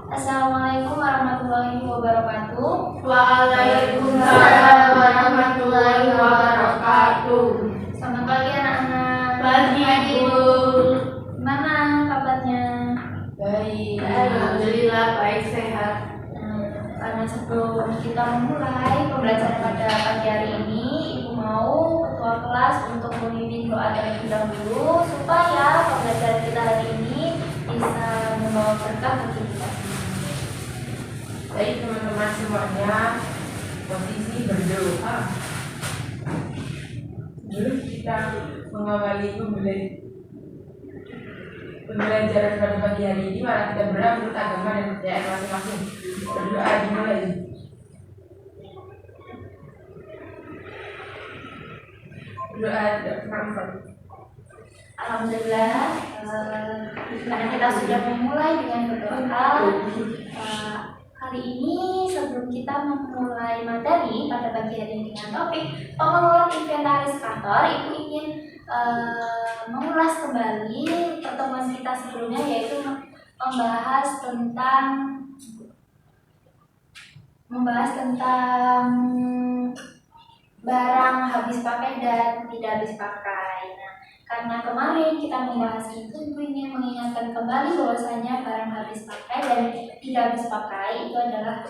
Assalamualaikum warahmatullahi wabarakatuh. Waalaikumsalam warahmatullahi wabarakatuh. Selamat pagi anak-anak. Pagi, Bu. Gimana kabarnya? Baik, alhamdulillah baik sehat. Karena sebelum kita memulai pembelajaran pada pagi hari ini, Ibu mau ketua kelas untuk memimpin doa terlebih dahulu supaya pembelajaran kita hari ini bisa membawa berkah bagi kita. Baik teman-teman semuanya, posisi berdoa. Sebelum kita mengawali pembelajaran pada pagi hari ini, mari kita berdoa menurut agama dan kepercayaan masing-masing. Berdoa dimulai. Berdoa tidak pernah. Alhamdulillah, karena kita sudah memulai dengan berdoa. Hari ini sebelum kita memulai materi pada pagi hari ini dengan topik pengelolaan inventaris kantor, Ibu ingin mengulas kembali pertemuan kita sebelumnya, yaitu membahas tentang barang habis pakai dan tidak habis pakai. Nah, karena kemarin kita membahas itu, Ibu ingin mengingatkan kembali bahwasanya barang habis pakai dan tidak habis pakai itu adalah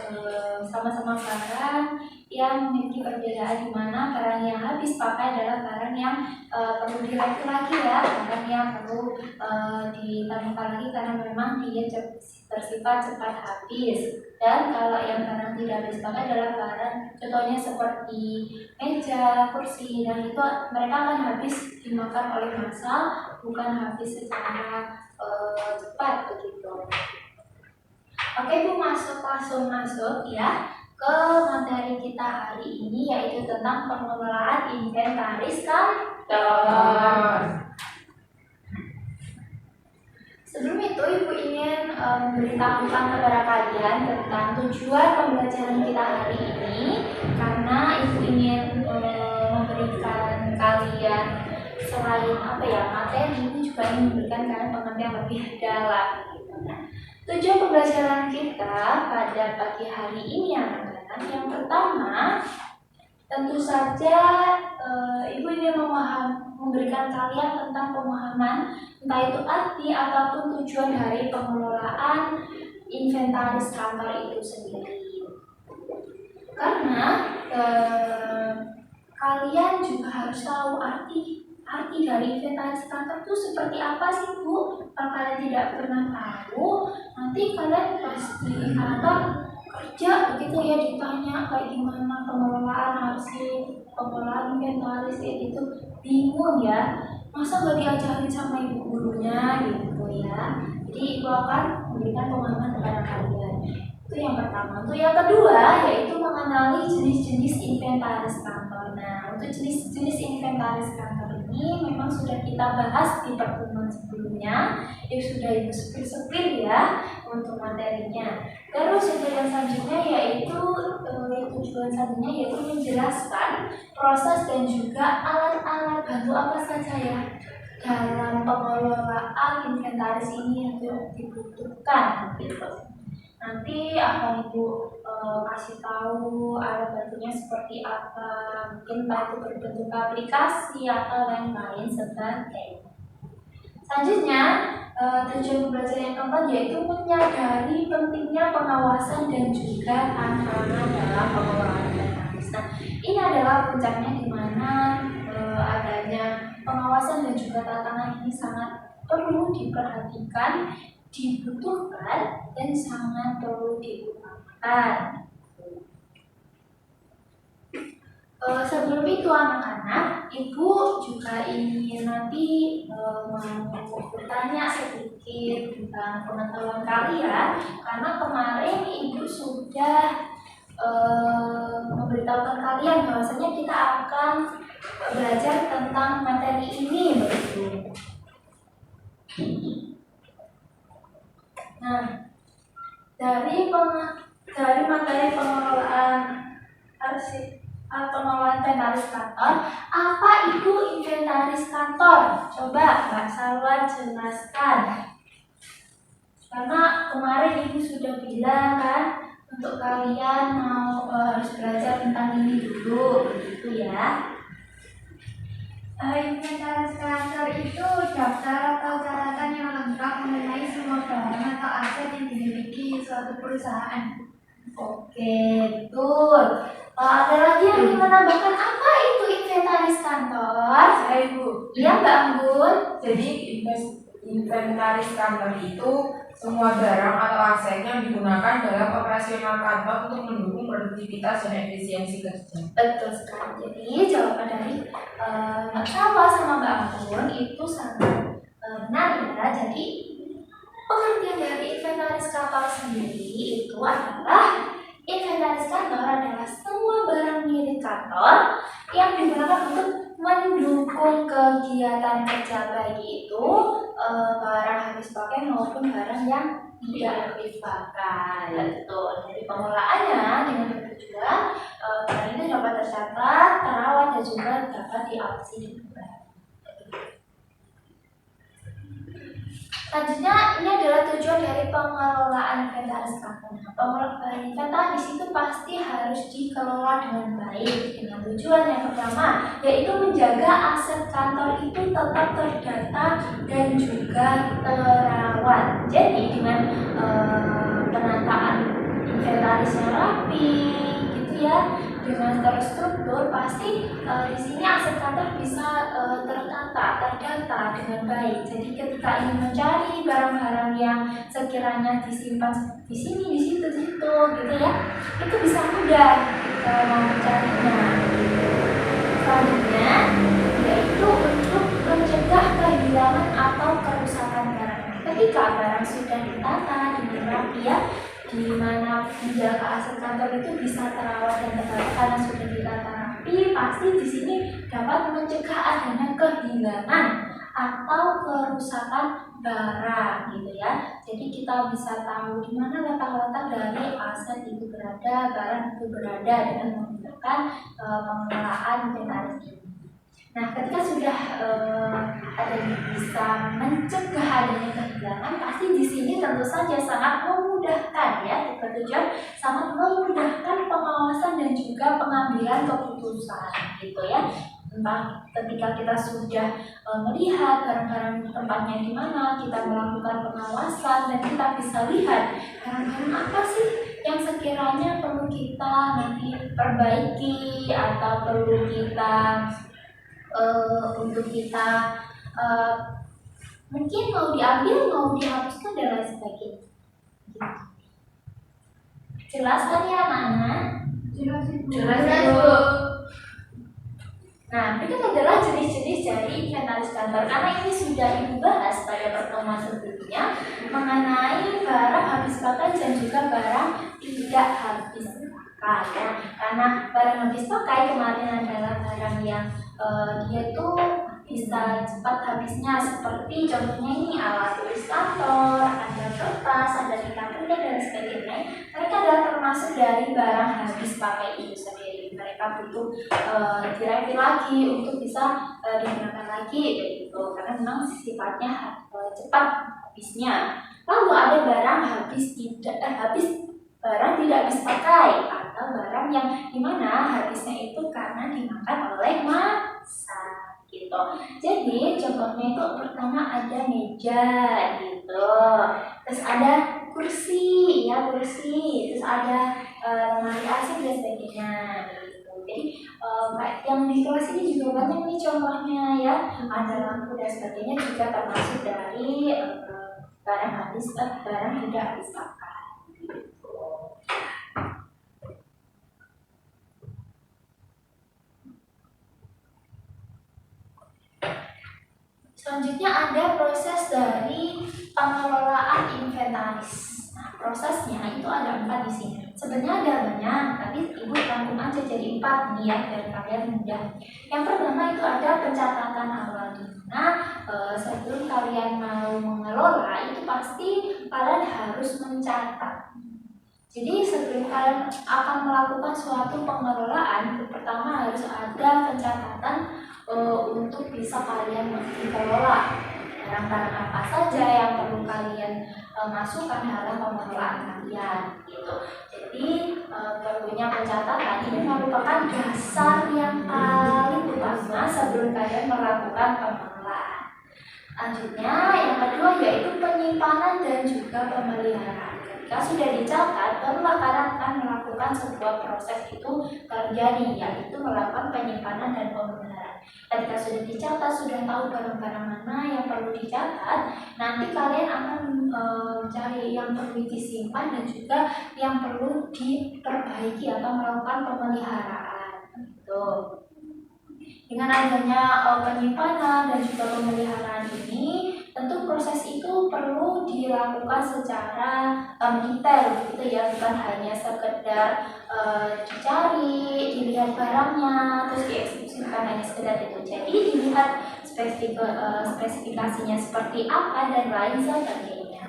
sama-sama barang yang memiliki perbedaan, di mana barang yang habis pakai adalah barang yang perlu diracik lagi ya, barang yang perlu ditambahkan lagi karena memang dia bersifat cepat habis. Dan kalau yang barang tidak habis pakai adalah barang contohnya seperti meja, kursi, dan itu mereka akan habis dimakan oleh massa, bukan habis secara cepat begitu. Oke Bu, langsung masuk ya ke materi kita hari ini, yaitu tentang pengelolaan inventaris kantor. Sebelum itu Ibu ingin memberitahukan kepada kalian tentang tujuan pembelajaran kita hari ini, karena Ibu ingin memberikan kalian selain materi, Ibu juga ingin memberikan kalian pengertian lebih dalam. Tujuan pembelajaran kita pada pagi hari ini anak-anak, yang pertama tentu saja Ibu ingin memberikan kalian tentang pemahaman entah itu arti ataupun tujuan dari pengelolaan inventaris kantor itu sendiri. Karena kalian juga harus tahu arti dari inventaris kantor itu seperti apa sih Bu. Kalau kalian tidak pernah tahu, nanti kalian pasti kantor kerja begitu ya, ditanya kayak gimana pengelolaan arsip, pengelolaan inventaris kayak gitu, bingung ya, masa gak diajarin sama ibu gurunya gitu ya. Jadi Ibu akan memberikan pemahaman kepada kalian. Itu yang pertama. Untuk yang kedua yaitu mengenali jenis-jenis inventaris kantor. Nah, untuk jenis-jenis inventaris kantor ini memang sudah kita bahas di pertemuan sebelumnya, sudah Ibu sepil ya untuk materinya. Terus yang selanjutnya yaitu tujuan selanjutnya yaitu menjelaskan proses dan juga alat-alat bantu apa saja ya dalam pengelolaan inventaris ini yang dibutuhkan gitu. Nanti akan Ibu kasih tahu alat bantunya seperti apa, mungkin entah itu berbentuk aplikasi atau lain-lain sebagainya. Selanjutnya, tujuan pembelajaran yang keempat yaitu menyadari pentingnya pengawasan dan juga tantangan dalam pengelolaan inventaris. Nah, ini adalah puncaknya di mana adanya pengawasan dan juga tantangan ini sangat perlu diperhatikan, dibutuhkan, dan sangat perlu diutamakan. Sebelum itu anak-anak, Ibu juga ingin nanti bertanya sedikit tentang pengetahuan kalian, karena kemarin Ibu sudah memberitahukan kalian bahwasanya kita akan belajar tentang materi ini begitu. Nah, dari materi pengelolaan arsip pengelolaan inventaris kantor, apa itu inventaris kantor? Coba Mbak Salwa jelaskan. Karena kemarin ibu sudah bilang kan, untuk kalian mau harus belajar tentang ini dulu, begitu ya. Inventaris kantor itu daftar atau catatan yang lengkap mengenai semua barang atau aset yang dimiliki suatu perusahaan. Oke, betul. Ada lagi yang ingin menambahkan apa itu inventaris kantor? Saya Ibu. Iya Mbak Anggun. Jadi inventaris kantor itu semua barang atau aset yang digunakan dalam operasional kantor untuk mendukung produktivitas dan efisiensi kerja. Betul sekali. Jadi jawaban dari Mbak Salwa sama Mbak Anggun itu sangat benar ya. Jadi pengertian dari inventaris kantor sendiri itu adalah inventaris kantor adalah semua barang milik kantor yang digunakan untuk mendukung kegiatan kerja, baik itu barang habis pakai maupun barang yang tidak habis pakai. Betul. Jadi pengelolaannya dengan bertujuan barang itu dapat tercatat, terawat dan juga dapat diawasi dengan baik. Selanjutnya, ini adalah tujuan dari pengelolaan inventaris kantor. Pengelolaan inventaris itu pasti harus dikelola dengan baik dengan tujuan yang pertama, yaitu menjaga aset kantor itu tetap terdata dan juga terawat. Jadi dengan penataan inventarisnya rapi, gitu ya, dengan terstruktur, pasti di sini aset kantor bisa terdata dengan baik. Jadi ketika ingin mencari barang-barang yang sekiranya disimpan di sini, di situ, gitu ya, itu bisa mudah kita mau mencarinya. Selanjutnya, yaitu untuk mencegah kehilangan atau kerusakan barang. Ketika barang sudah ditata dengan rapi ya, di mana menjaga aset kantor itu bisa terawat dan tertata karena sudah ditata rapi, pasti di sini dapat mencegah adanya kehilangan atau kerusakan barang, gitu ya. Jadi kita bisa tahu di mana letak-letak dari aset itu berada, barang itu berada dengan menggunakan pengelolaan inventaris ini. Nah, ketika sudah ada bisa mencegah adanya kehilangan, pasti di sini tentu saja sangat memudahkan ya, bertujuan sangat memudahkan pengawasan dan juga pengambilan keputusan, gitu ya. Entah ketika kita sudah melihat barang-barang tempatnya di mana, kita melakukan pengawasan dan kita bisa lihat barang-barang apa sih yang sekiranya perlu kita nanti perbaiki atau perlu kita untuk kita mungkin mau diambil, mau dihapuskan dan lain sebagainya. Jelas kan ya anak-anak? Jelas Bu. Nah, berikut adalah jenis-jenis dari inventaris kantor. Karena ini sudah Ibu bahas pada pertemuan sebelumnya mengenai barang habis pakai dan juga barang tidak habis pakai. Karena barang habis pakai kemarin adalah barang yang dia tuh bisa cepat habisnya, seperti contohnya ini alat tulis kantor, ada kertas, ada ikan kulit dan sebagainya. Mereka adalah termasuk dari barang habis pakai itu sendiri. Mereka butuh direview lagi untuk bisa digunakan lagi, begitu. Karena memang sifatnya cepat habisnya. Lalu ada barang barang tidak habis pakai atau barang yang dimana habisnya itu karena dimakan oleh massa, gitu. Jadi contohnya itu pertama ada meja, gitu. Terus ada kursi, ya kursi. Terus ada lemari AC dan sebagainya, gitu. Jadi yang di kelas ini juga banyak nih contohnya ya. Ada lampu dan sebagainya juga termasuk dari barang tidak habis pakai. Selanjutnya ada proses dari pengelolaan inventaris. Nah, prosesnya itu ada 4 di sini. Sebenarnya ada banyak, tapi Ibu rangkum aja jadi 4 nih ya, biar kalian mudah. Yang pertama itu ada pencatatan awal. Nah, sebelum kalian mau mengelola itu pasti kalian harus mencatat. Jadi sebelum kalian akan melakukan suatu pengelolaan, pertama harus ada pencatatan untuk bisa kalian mengelola barang-barang apa saja yang perlu kalian masukan dalam pengelolaan kalian gitu. Jadi perlunya pencatatan ini merupakan dasar yang paling utama sebelum kalian melakukan pengelolaan. Lanjutnya yang kedua yaitu penyimpanan dan juga pemeliharaan. Ketika sudah dicatat, barulah kalian akan melakukan sebuah proses itu terjadi, yaitu melakukan penyimpanan dan pemeliharaan. Ketika sudah dicatat, sudah tahu barang-barang mana yang perlu dicatat, nanti kalian akan mencari yang perlu disimpan dan juga yang perlu diperbaiki atau melakukan pemeliharaan. Gitu. Dengan adanya penyimpanan dan juga pemeliharaan ini, tentu proses itu perlu dilakukan secara detail begitu ya, bukan hanya sekedar dicari, dilihat barangnya, terus dieksekusi, bukan hanya sekedar itu. Jadi dilihat spesifikasinya seperti apa dan lain sebagainya.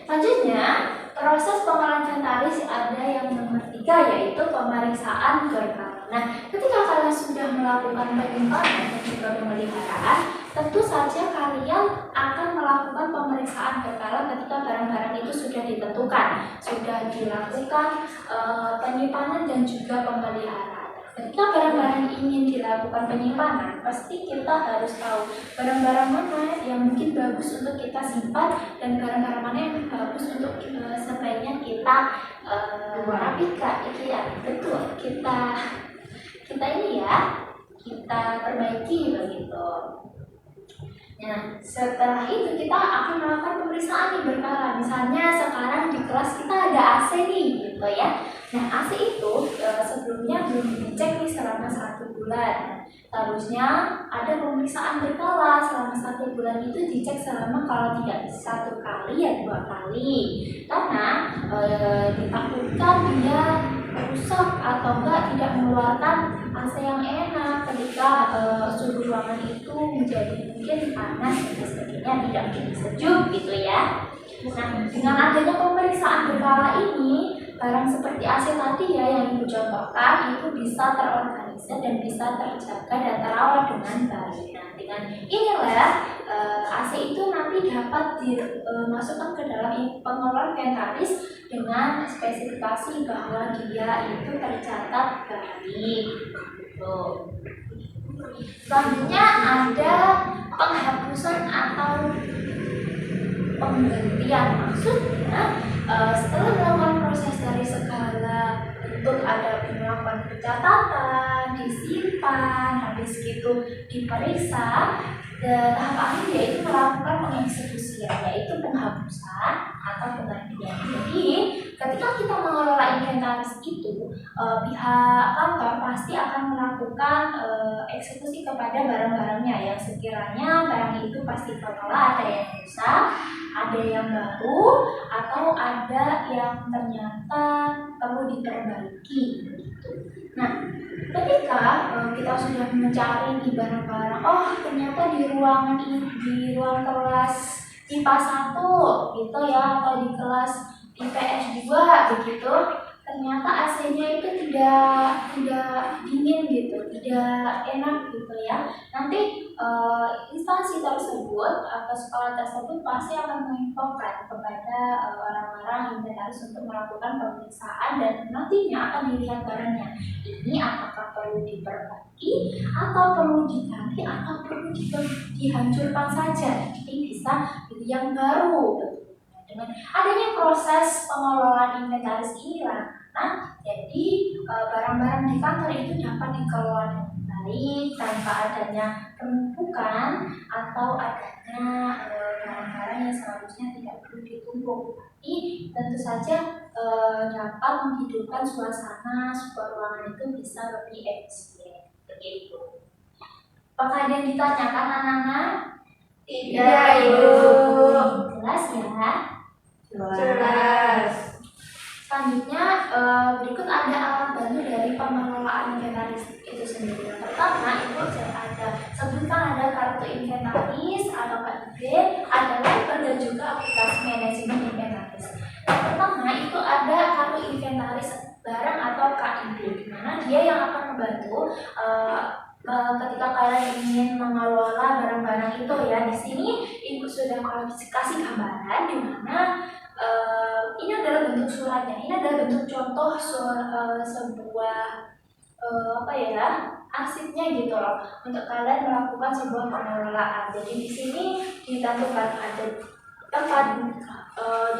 Selanjutnya, proses pengelolaan inventaris ada yang nomor 3 yaitu pemeriksaan berkala. Nah, ketika kalian sudah melakukan penyimpanan dan juga pemeliharaan, tentu saja kalian akan melakukan pemeriksaan berkala ketika barang-barang itu sudah ditentukan, sudah dilakukan penyimpanan dan juga pemeliharaan. Ketika barang-barang ingin dilakukan penyimpanan, pasti kita harus tahu barang-barang mana yang mungkin bagus untuk kita simpan dan barang-barang mana yang bagus untuk sebaiknya kita rapikan. Ya, betul. Kita ini ya, kita perbaiki begitu. Nah, setelah itu kita akan melakukan pemeriksaan nih berkala. Misalnya sekarang di kelas kita ada AC nih, gitu ya. Nah, AC itu sebelumnya belum dicek nih selama 1 bulan. Harusnya ada pemeriksaan berkala selama 1 bulan itu dicek selama kalau tidak 1 kali ya 2 kali. Karena ditakutkan dia rusak atau enggak tidak mengeluarkan AC yang enak ketika suhu ruangan itu menjadi mungkin panas dan sebagainya, tidak menjadi sejuk gitu ya. Nah, dengan adanya pemeriksaan berkala ini, barang seperti AC tadi ya yang Ibu contohkan itu bisa terorganisir dan bisa terjaga dan terawat dengan baik. Nah, dengan inilah AC itu nanti dapat dimasukkan ke dalam pengelolaan inventaris dengan spesifikasi bahwa dia itu tercatat baik. Selanjutnya ada penghapusan atau penggantian. Maksudnya setelah melakukan proses dari segala bentuk, ada melakukan pencatatan, disimpan, habis itu diperiksa, tahap akhir yaitu melakukan pengeksekusian, yaitu penghapusan atau penggantian. Jadi ketika kita mengelola inventaris itu, pihak kantor pasti akan melakukan eksekusi kepada barang-barangnya yang sekiranya barang itu pasti kelola, ada yang rusak, ada yang baru, atau ada yang ternyata perlu diperbaiki. Nah, ketika kita sudah mencari di barang-barang, oh ternyata di ruang kelas IPA 1 gitu ya, atau di kelas IPS 2 begitu, ternyata AC-nya itu tidak dingin gitu, tidak enak gitu ya. Nanti instansi tersebut atau sekolah tersebut pasti akan menginfokan kepada orang-orang inventaris untuk melakukan pemeriksaan dan nantinya akan dilihat barangnya ini apakah perlu diperbaiki atau perlu diganti atau perlu dihancurkan saja. Jadi bisa pilih yang baru. Dengan adanya proses pengelolaan inventaris inilah, jadi barang-barang di kantor itu dapat dikelola dengan baik tanpa adanya penumpukan atau adanya barang-barang yang seharusnya tidak perlu ditumpuk. Tapi tentu saja dapat menghidupkan suasana sebuah ruangan itu bisa lebih efisien. Begitu. Apakah ada yang ditanyakan anak-anak? Tidak, Ibu. Jelas ya? Jelas. Selanjutnya berikut ada alat bantu dari pengelolaan inventaris itu sendiri. Yang pertama itu sebutkan ada kartu inventaris atau KIB, ada label dan juga aplikasi manajemen inventaris. Yang pertama itu ada kartu inventaris barang atau KIB, di mana dia yang akan membantu ketika kalian ingin mengelola barang-barang barang itu ya. Di sini ibu sudah kasih gambaran di mana ini adalah bentuk suratnya. Ini adalah bentuk contoh sebuah arsipnya gitu loh, untuk kalian melakukan sebuah pengelolaan. Jadi di sini ditentukan ada tempat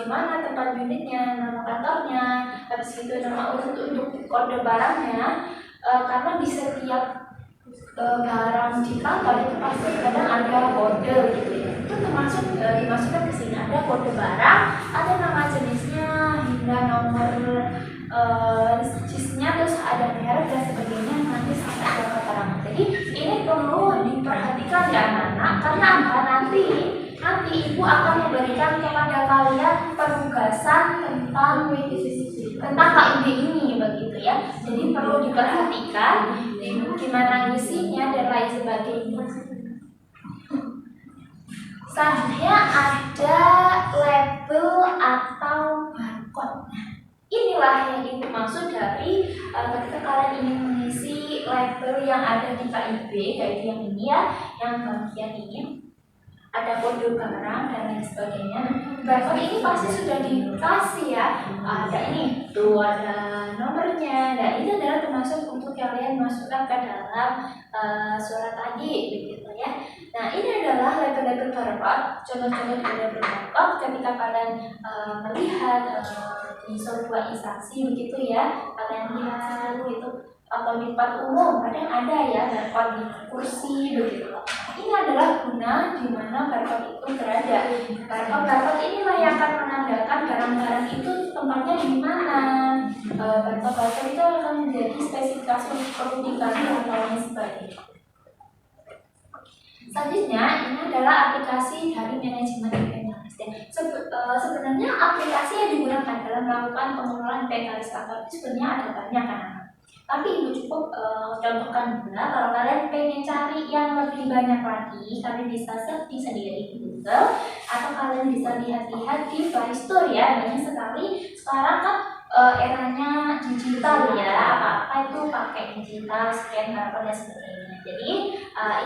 di mana tempat unitnya, nama kantornya, habis itu nama urut untuk kode barangnya, karena di setiap barang di kantor itu pasti kadang ada kode gitu ya. Itu termasuk dimasukkan ke sini, ada kode barang, ada nama jenisnya hingga nomor jenisnya, terus ada merek dan sebagainya, nanti sampai ke barang. Jadi ini perlu diperhatikan ya anak-anak, karena nanti ibu akan memberikan kepada kalian penugasan tentang KIB ini begitu ya. Jadi perlu diperhatikan gimana isinya dan lain sebagainya. Selanjutnya ada label atau barcode. Inilah yang ibu maksud dari ketika kalian ingin mengisi label yang ada di KIB, kayak yang ini ya, yang bagian ini ada kode barang dan lain sebagainya. Barcode ini pasti sudah dikasih ya, ada ini tuh, ada nomornya. Nah ini adalah termasuk untuk kalian masukkan ke dalam surat tadi begitu ya. Nah ini adalah label-label barcode, contoh-contoh dari label barcode ketika kalian melihat di sebuah instansi begitu ya, kalian lihat itu atau di tempat umum kadang ada ya barcode di kursi begitu. Ini adalah guna di mana barcode itu berada. Barcode inilah yang akan menandakan barang-barang itu tempatnya di mana. Barcode itu akan menjadi spesifikasi untuk perlu dikali atau lain sebagainya. Selanjutnya ini adalah aplikasi dari manajemen inventaris. Sebenarnya aplikasi yang digunakan dalam melakukan pengelolaan inventaris kantor itu sebenarnya ada banyak kan. Tapi ibu cukup contohkan juga, kalau kalian pengen cari yang lebih banyak lagi, kalian bisa search sendiri di Google atau kalian bisa lihat-lihat di Play Store ya. Banyak sekali sekarang kan eranya digital ya, apa-apa itu pakai digital, scan barcode dan sebagainya. Jadi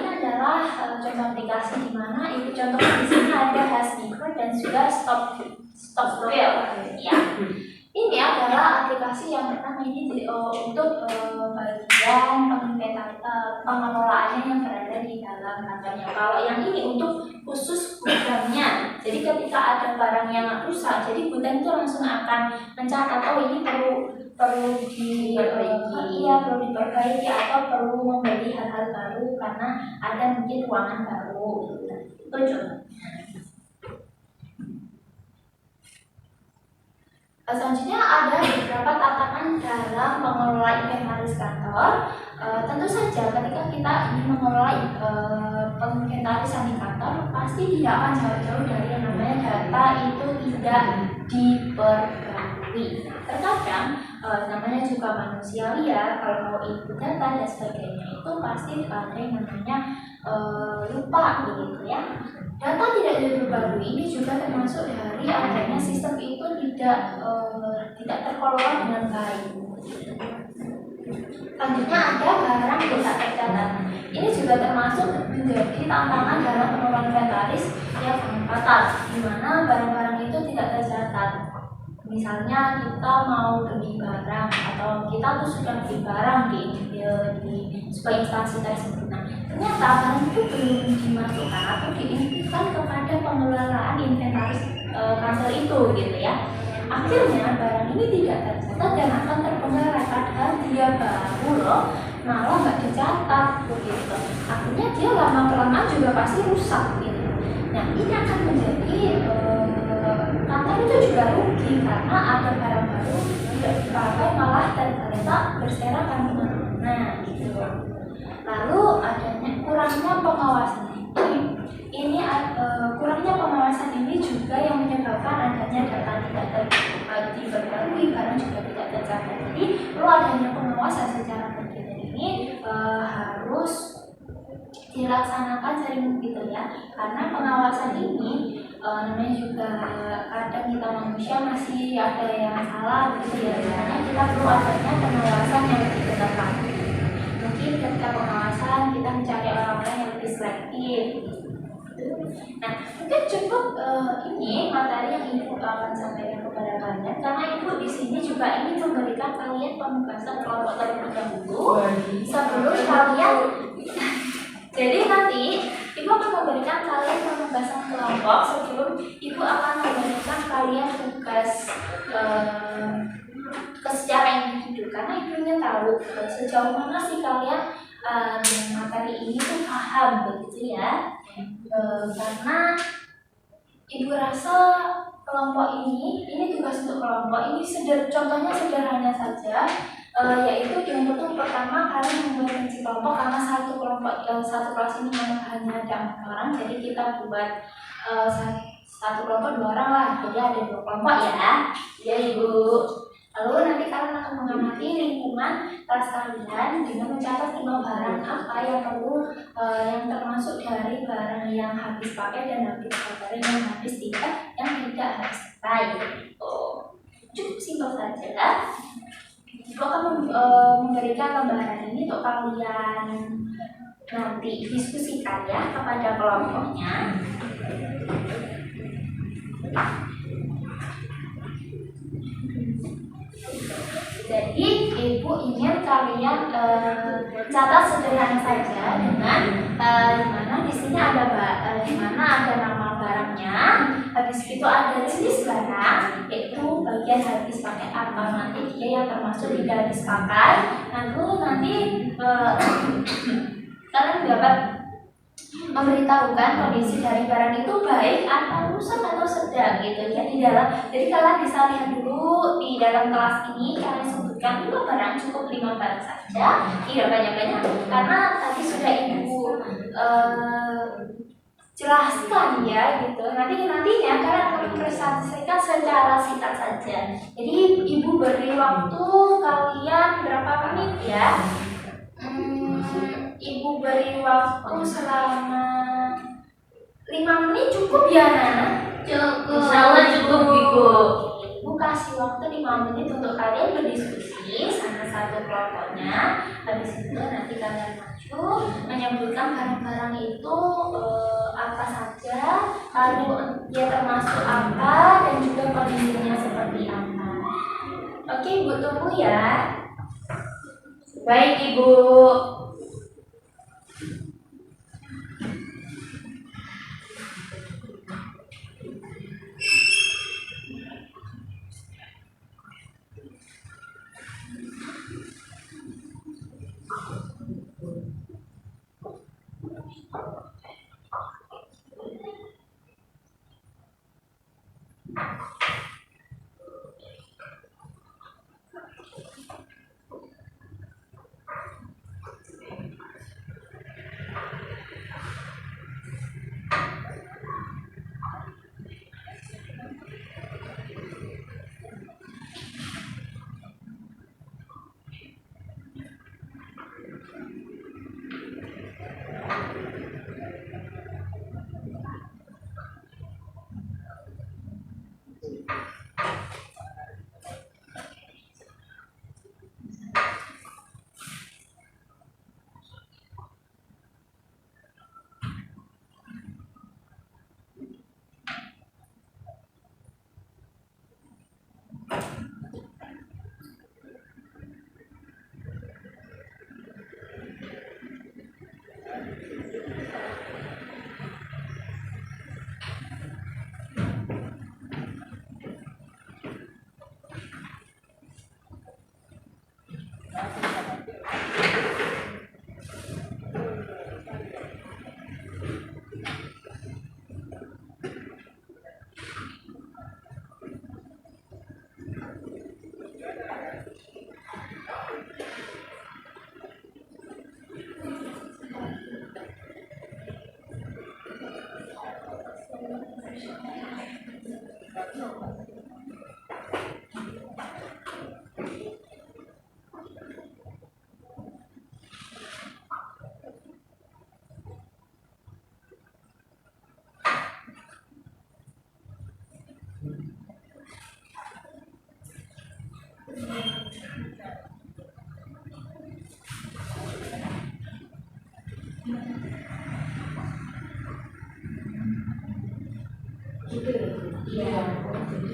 ini adalah contoh aplikasi di mana ibu contoh di sini ada Hasbro dan juga Stopwell ya. Ini adalah aplikasi yang pertama ini untuk bagian pengelolaannya yang berada di dalam kantornya. Kalau yang ini untuk khusus gudangnya. Jadi ketika ada barang yang rusak, jadi gudang itu langsung akan mencatat, oh ini perlu diperbaiki atau perlu membeli hal-hal baru karena ada mungkin ruangan baru. Itu contoh. Selanjutnya ada beberapa tatanan dalam mengelola inventaris kantor. Tentu saja ketika kita ingin mengelola penginventarisan di kantor, pasti tidak akan jauh-jauh dari yang namanya data itu tidak diperbarui. Terkadang namanya juga manusia liar, kalau mau input data dan sebagainya itu pasti ada yang namanya lupa begitu ya. Data tidak diperbarui ini juga termasuk dari adanya sistem itu tidak terkelola dengan baik. Selanjutnya ada barang tidak tercatat. Ini juga termasuk menjadi tantangan dalam pengelolaan inventaris yang fatal, di mana barang-barang itu tidak tercatat. Misalnya kita mau beli barang atau kita tuh sudah beli barang di sebuah instansi tersebut. Nah, ternyata barang itu belum dimasukkan atau diinputkan kepada pengelolaan inventaris kantor itu gitu ya. Akhirnya barang ini tidak tercatat dan akan terbengkalai, padahal dia baru loh, malah nggak dicatat begitu. Akhirnya dia lama-kelamaan juga pasti rusak gitu. Nah ini akan menjadi kantor itu juga rugi karena ada barang baru tidak dipakai malah ternyata berserakan kemana-mana gitu. Lalu adanya kurangnya pengawasan. Kurangnya pengawasan ini juga yang menyebabkan adanya data tidak diperbarui, barang juga tidak tercatat. Jadi perlu adanya pengawasan secara bergilir ini harus dilaksanakan sering gitu ya, karena pengawasan ini namanya juga kadang kita manusia masih ada yang salah gitu ya. Makanya kita perlu adanya pengawasan yang lebih ketat lagi. Mungkin ketika pengawasan kita mencari orang-orang yang lebih selektif. gitu. Nah, mungkin cukup ini materi yang ibu akan sampaikan kepada kalian, karena ibu di sini juga ingin memberikan kalian penugasan kelompok terlebih dahulu sebelum kalian. Jadi nanti ibu akan memberikan kalian penugasan kelompok sebelum ibu akan memberikan kalian tugas secara individu, karena ibu ingin tahu sejauh mana sih kalian dengan materi ini tuh paham begitu ya. Karena ibu rasa kelompok ini tugas untuk kelompok ini contohnya sederhana saja, yaitu yang pertama kalian membuat fungsi kelompok, karena satu kelas ini memang hanya ada 4 orang, jadi kita buat satu kelompok 2 orang lah, jadi ada 2 kelompok ya ibu. Lalu nanti kalian akan mengamati lingkungan kelas kalian dengan mencatat 5 barang apa yang perlu, yang termasuk dari barang yang habis pakai dan habis pakai, yang habis tidak habis pakai. Cukup simpel saja. Ibu akan memberikan lembaran ini untuk kalian nanti diskusikan ya kepada kelompoknya. Jadi ibu ingin kalian catat sederhana saja dengan dimana di sini dimana ada nama barangnya, habis itu ada jenis barang, yaitu bagian habis pakai apa, nanti dia yang termasuk tidak habis pakai. Lalu nanti kalian dapat memberitahukan kondisi dari barang itu baik atau rusak atau sedang gitu ya di dalam. Jadi kalian bisa lihat dulu di dalam kelas ini, kalian sebutkan 5 barang, cukup 5 barang saja, tidak banyak-banyak, karena tadi sudah ibu jelaskan ya gitu. Nantinya kalian akan mempresentasikan secara singkat saja. Jadi ibu beri waktu kalian berapa menit ya? Ibu beri waktu selama 5 menit cukup ya Nana? Cukup. Insyaallah cukup ibu. Ibu kasih waktu 5 menit untuk kalian berdiskusi sama satu kelompoknya. Habis itu nanti kalian maju menyebutkan barang-barang itu apa saja, lalu dia termasuk apa dan juga kondisinya seperti apa. Oke ibu, tunggu ya. Baik ibu.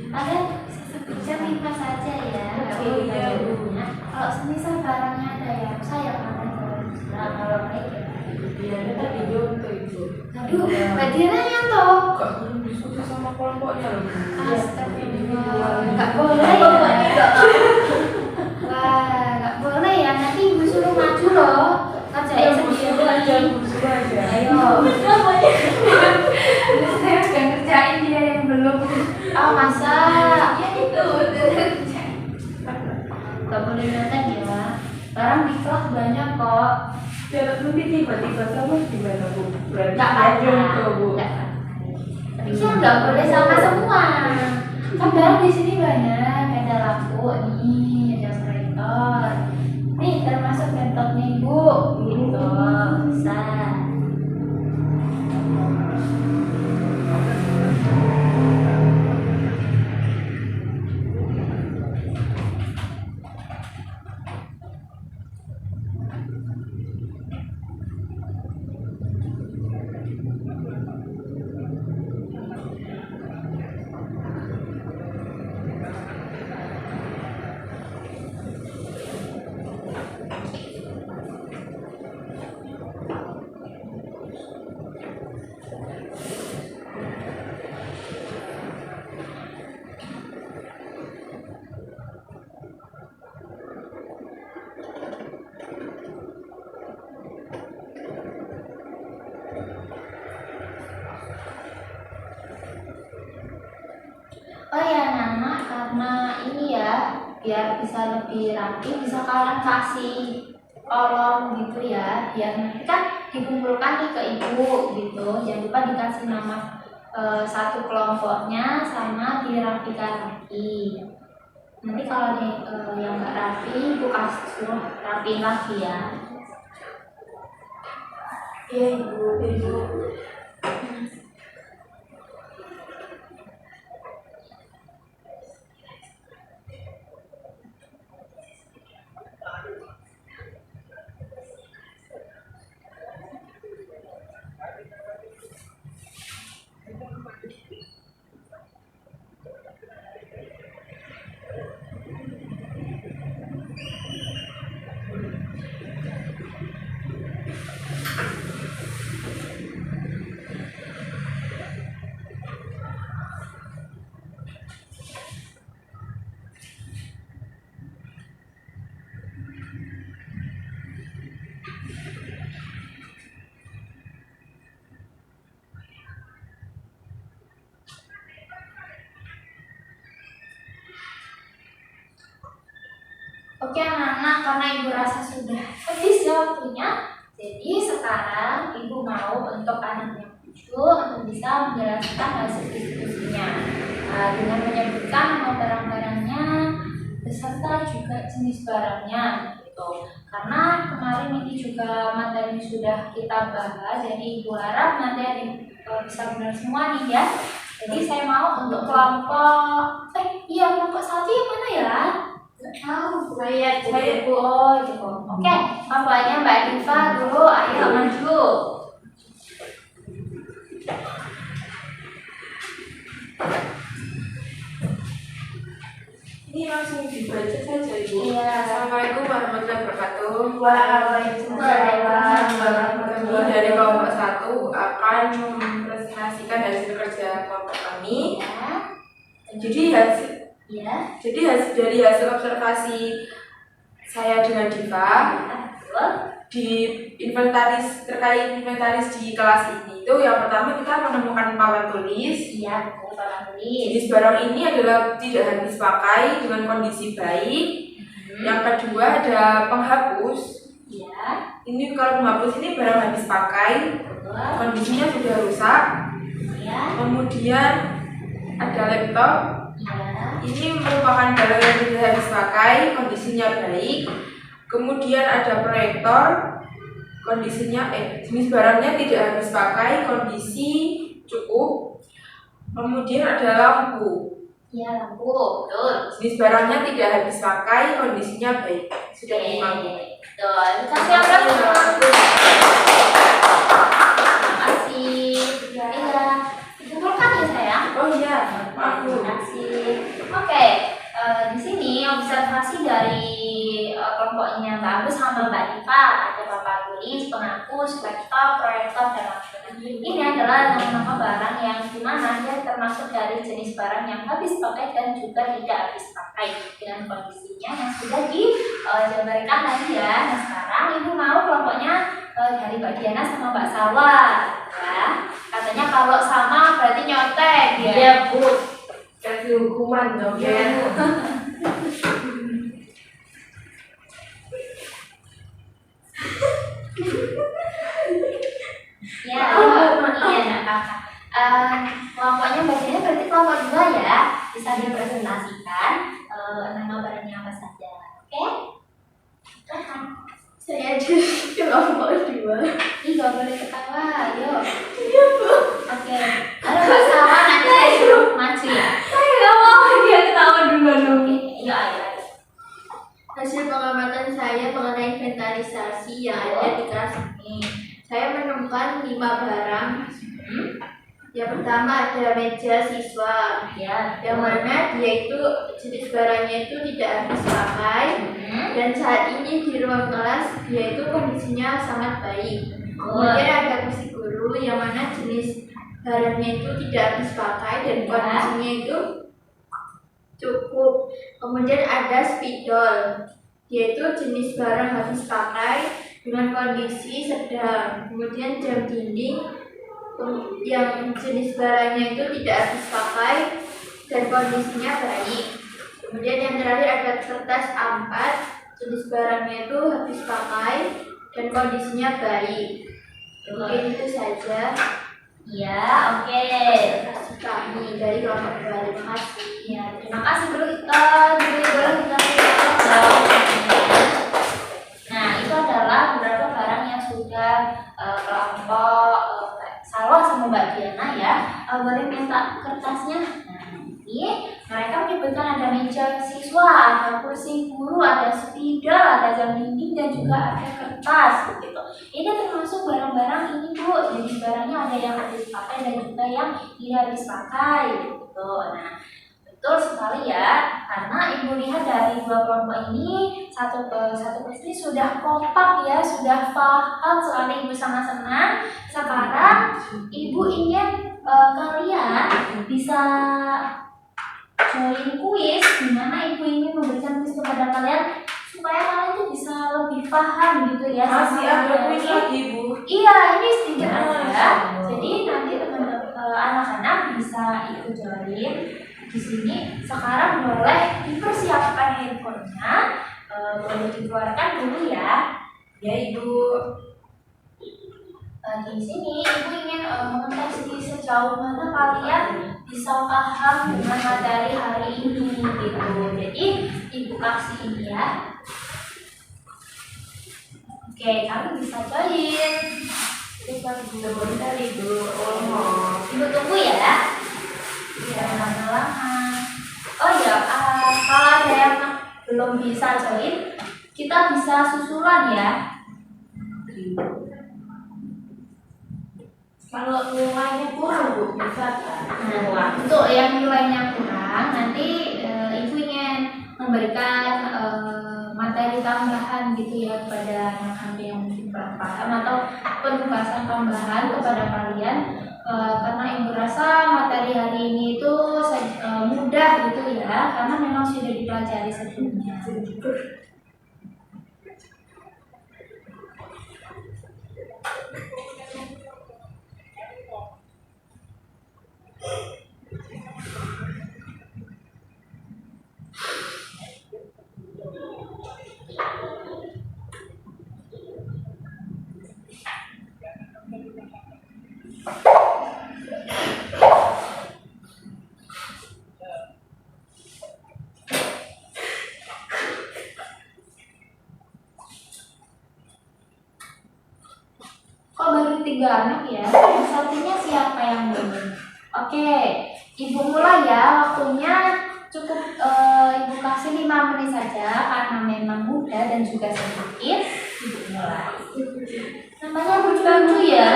Kalian sebutkan 5 saja ya, nggak perlu banyak. Kalau semisal barangnya ada yang rusak ya kalian jual. Kalau baik ya. Biasanya tadi contoh itu. Aduh, Mbak Dira nyanto. Kok belum diskusi sama kelompoknya loh. Astagfirullah, nggak boleh ya. Wah, nggak boleh ya. Nanti ibu suruh maju loh. Kerjain sendiri. Ayo. Saya udah ngerjain dia yang belum. Oh masa? Ya itu udah ngerjain. Gak boleh nonton ya. Barang di kelas banyak kok. Jangan nanti tiba-tiba sama gimana Bu? Berarti Gak saya apa-apa. contoh Bu. Nggak apa-apa. Tapi kan nggak boleh sama semua. Kan barang di sini banyak. Ada lampu nih, ada proyektor. Nih termasuk laptopnya ibu. Gitu. Bisa. Oh ya Nana, karena ini ya biar bisa lebih rapi, bisa kalian kasih kolom gitu ya, biar nanti kan dikumpulkan nih ke ibu gitu. Jangan lupa dikasih nama satu kelompoknya sama dirapikan lagi. Nanti kalau yang nggak rapi, ibu kasih suruh rapiin lagi ya. Iya Ibu. Oke anak-anak, karena ibu rasa sudah habis ya waktunya, jadi sekarang ibu mau untuk anak yang 7 untuk bisa menjelaskan hasil diskusinya dengan menyebutkan nama barang-barangnya beserta juga jenis barangnya gitu. Karena kemarin ini juga materi sudah kita bahas, jadi ibu harap nanti ada bisa benar semua nih ya. Jadi saya mau untuk kelompok kelompok 1 yang mana ya? Tahu. Saya Bu. Oh, gitu. Oke, kelompoknya Mbak Diva dulu, ayo maju. Ini langsung dibaca saja Ibu. Iya. Assalamualaikum warahmatullahi wabarakatuh. Waalaikumsalam. Kami dari kelompok 1 akan mempresentasikan hasil kerja kelompok kami. Ya. Jadi dari hasil observasi saya dengan Diva Betul. di terkait inventaris di kelas ini itu yang pertama kita menemukan papan tulis. Iya, betul papan tulis. Jenis barang ini adalah tidak habis pakai dengan kondisi baik. Yang kedua ada penghapus. Iya. Ini kalau penghapus ini barang habis pakai, Betul. kondisinya sudah rusak. Iya. Kemudian ada laptop. Iya. Ini merupakan barang yang tidak habis pakai, kondisinya baik. Kemudian ada proyektor, kondisinya jenis barangnya tidak habis pakai, kondisi cukup. Kemudian ada lampu. Iya, lampu. Betul. Jenis barangnya tidak habis pakai, kondisinya baik. Sudah Oke. dimaklumi. Betul. Kasih aplaus. Terima kasih. Iya. Dikumpulkan ya sayang. Oh iya, maaf Bu. Terima kasih. Oke, di sini observasi dari kelompoknya Mbak Agus sama Mbak Diva, ada papan tulis, penghapus, laptop, proyektor, dan lain-lain. Ini adalah nama-nama barang yang dimana dia termasuk dari jenis barang yang habis pakai dan juga tidak habis pakai dengan kondisinya yang sudah dijabarkan tadi ya. Nah sekarang ibu mau kelompoknya dari Mbak Diana sama Mbak Salwa ya. Katanya kalau sama berarti nyontek ya. Iya Bu, kasih hukuman dong ya. Ya, iya enggak apa-apa. Kelompoknya Mbak Diana berarti kelompok 2 ya. Bisa dipresentasikan nama barangnya apa saja. Oke? Silakan. Saya di kelompok 2. Ih, gak boleh ketawa, ayo. Iya Bu. Oke. Halo Mbak Salwa, nanti saya suruh maju ya. Saya nggak mau dia ketawa duluan dong. Oke, ayo. Hasil pengamatan saya mengenai inventarisasi yang ada di kelas ini, saya menemukan 5 barang. Yang pertama ada meja siswa, Ya, yang mana dia itu jenis barangnya itu tidak habis pakai, dan saat ini di ruang kelas dia itu kondisinya sangat baik. Kemudian ada kursi guru yang mana jenis barangnya itu tidak habis pakai dan kondisinya itu cukup. Kemudian ada spidol, yaitu jenis barang habis pakai dengan kondisi sedang. Kemudian jam dinding yang jenis barangnya itu tidak habis pakai dan kondisinya baik. Kemudian yang terakhir ada kertas A4, jenis barangnya itu habis pakai dan kondisinya baik. Mungkin itu saja. iya, oke. Kasih kami dari kelompok 2. Terima kasih. Ya, terima kasih boleh kita lihat. Nah, itu adalah beberapa barang yang sudah kelompok Salwa sama Mbak Diana ya. Boleh minta kertasnya? Nah, ini mereka menyebutkan ada meja siswa, ada kursi guru, ada spidol, ada jam dinding dan juga ada kertas begitu. Ini termasuk barang-barang ini Bu. Jadi barangnya ada yang habis pakai dan juga yang tidak habis pakai gitu. Nah, betul sekali ya, karena ibu lihat dari 2 kelompok ini satu persatu sudah kompak ya, sudah paham sekali ibu sama-sama. Sekarang ibu ingin kalian bisa join kuis, di mana ibu ingin memberikan kuis kepada kalian supaya kalian tuh bisa lebih paham gitu ya. Masih sama ada kuis materi. lagi Bu. Iya, ini sedikit aja. Jadi nanti teman-teman anak-anak bisa ikut join di sini. Sekarang boleh dipersiapkan handphonenya, boleh dikeluarkan dulu ya. Ya Ibu. Di sini ibu ingin mengetes di sejauh mana kalian bisa paham dengan materi hari ini gitu. Jadi ibu kasih ini ya. Oke, kami bisa join. Sebentar Ibu. Ibu tunggu ya. Jangan lama-lama. Oh ya, kalau ada yang belum bisa join, kita bisa susulan ya. Kalau nilainya kurang Bu, bisa kan? Nah, untuk yang nilainya kurang, nanti ibu ingin memberikan materi tambahan gitu ya kepada anak-anak yang mungkin kurang paham atau penugasan tambahan kepada kalian. Karena ibu rasa materi hari ini itu mudah gitu ya, karena memang sudah dipelajari sebelumnya. Kok baru 3 anak ya? Satunya siapa yang belum? Oke, ibu mulai ya. Waktunya cukup ibu kasih 5 menit saja karena memang mudah dan juga sedikit. Ibu mulai. Namanya lucu-lucu ya.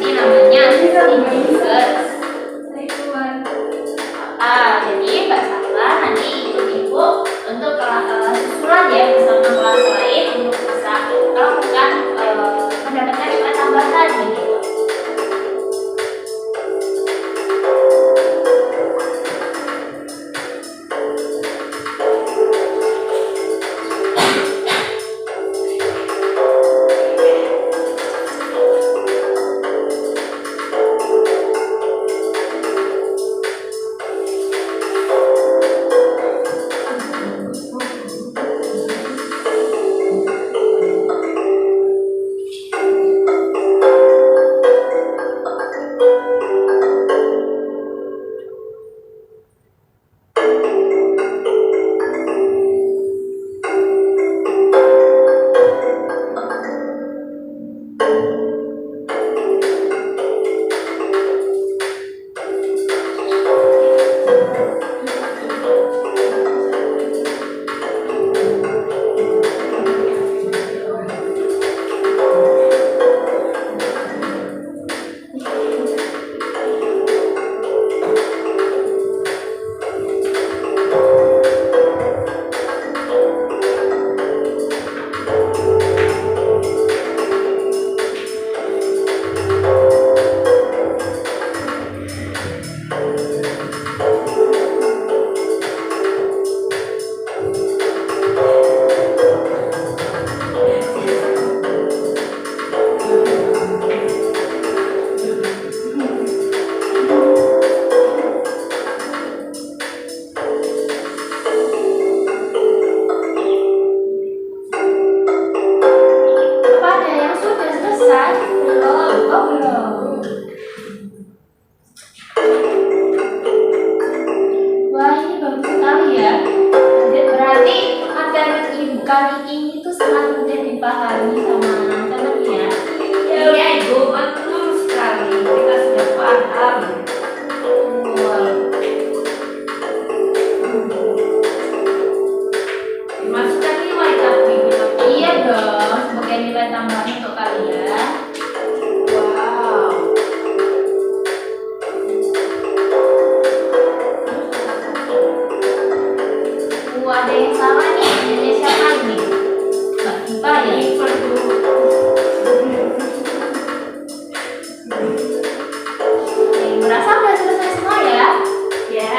Ini namanya stickers. Jadi Mbak Sarah nanti ikut Ibu untuk susulan ya bersama kelas lain untuk bisa melakukan mendapatkan nilai tambahan gitu. Kali ini tuh sangat mudah dipahami sama anak-anak ya. Iya Ibu, betul sekali. Kita sudah paham. Dimasukkan nilai tapi Iya dong, sebagai nilai tambahan untuk kalian. wow. Ada yang salah nih, jadi siapa nih? Mbak Diva ya? Merasa udah selesai semua ya? Ya.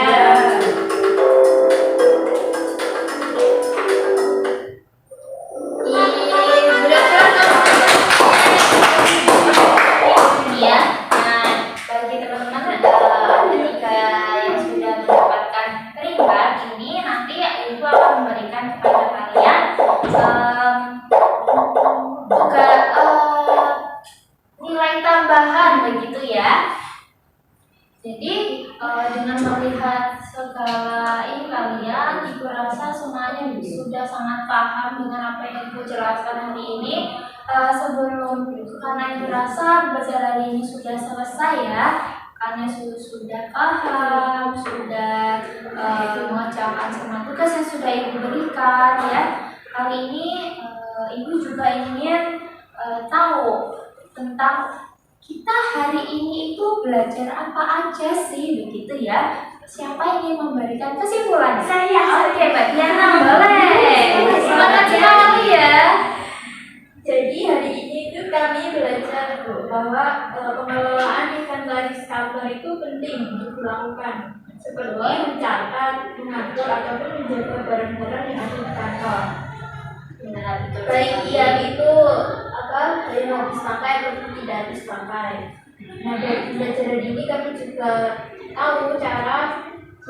Ya, nah bagi teman-teman ketika yang sudah mendapatkan peringkat ini nanti Ibu akan memberikan kepada kalian juga nilai tambahan begitu ya. Jadi dengan melihat segala ini kalian, Ibu rasa semuanya sudah sangat paham dengan apa yang Ibu jelaskan hari ini. Sebelum karena Ibu rasa belajar hari ini sudah selesai ya, karena sudah paham, sudah mengerjakan semua tugas yang sudah Ibu berikan ya. Kali ini Ibu juga ingin tahu tentang kita hari ini itu belajar apa aja sih begitu ya. Siapa yang ingin memberikan kesimpulan? Oke, Mbak Diana boleh. Semangat sekali ya. Jadi hari ini itu kami belajar bahwa pengelolaan inventaris cover itu penting untuk dilakukan, seperti mencatat, mengatur ataupun menjaga barang-barang yang ada di kantor. Benar, betul. Baik ia itu yang habis pakai ataupun tidak habis pakai. Nah dari belajar hari ini kami juga tahu cara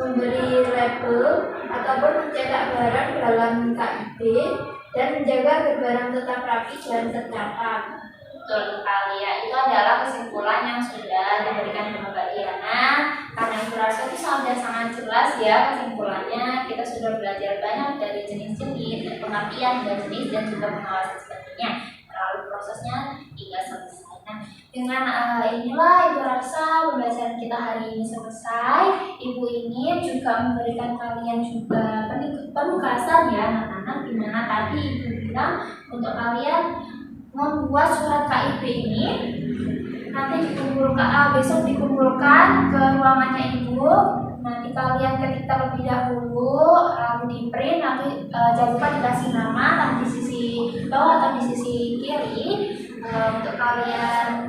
memberi label ataupun mencetak barang dalam KIP dan menjaga agar barang tetap rapi dan tercatat. Betul sekali ya, itu adalah kesimpulan yang sudah diberikan oleh Mbak Diana. Karena Ibu rasa itu sudah sangat jelas ya kesimpulannya. Kita sudah belajar banyak dari jenis-jenis, pengertian dan jenis dan juga pengawasan sebagainya. Lalu prosesnya hingga selesai. Nah, dengan inilah Ibu rasa pembelajaran kita hari ini selesai. Ibu ingin juga memberikan kalian juga penugasan ya anak-anak, dimana tadi Ibu bilang untuk kalian membuat surat KIP ini nanti dikumpulkan besok dikumpulkan ke ruangannya ibu. Nanti kalian ketik terlebih dahulu, lalu di print, nanti jangan lupa dikasih nama, entah di sisi bawah atau di sisi kiri, untuk kalian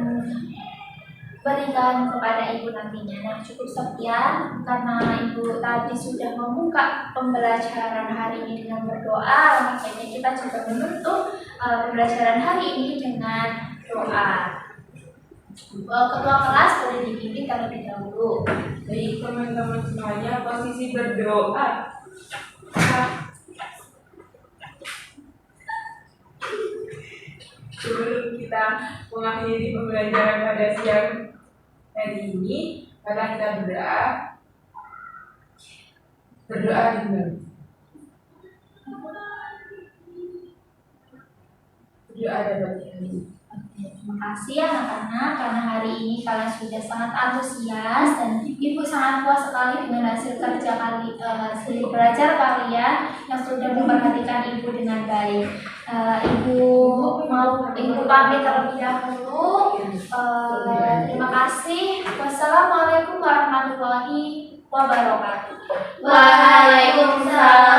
berikan kepada ibu nantinya. Nah, cukup sekian karena ibu tadi sudah membuka pembelajaran hari ini dengan berdoa, makanya kita juga menutup pembelajaran hari ini dengan doa. Ketua kelas boleh dipimpin terlebih dahulu. Baik teman-teman semuanya, posisi berdoa. Sebelum kita mengakhiri pembelajaran pada siang hari ini, mari kita berdoa. Berdoa dengan berdoa dapat ini. Terima kasih anak-anak karena hari ini kalian sudah sangat antusias dan ibu sangat puas sekali dengan hasil kerja hasil belajar kalian yang sudah memperhatikan ibu dengan baik. Ibu pamit terlebih dahulu. Terima kasih. Wassalamualaikum warahmatullahi wabarakatuh. Waalaikumsalam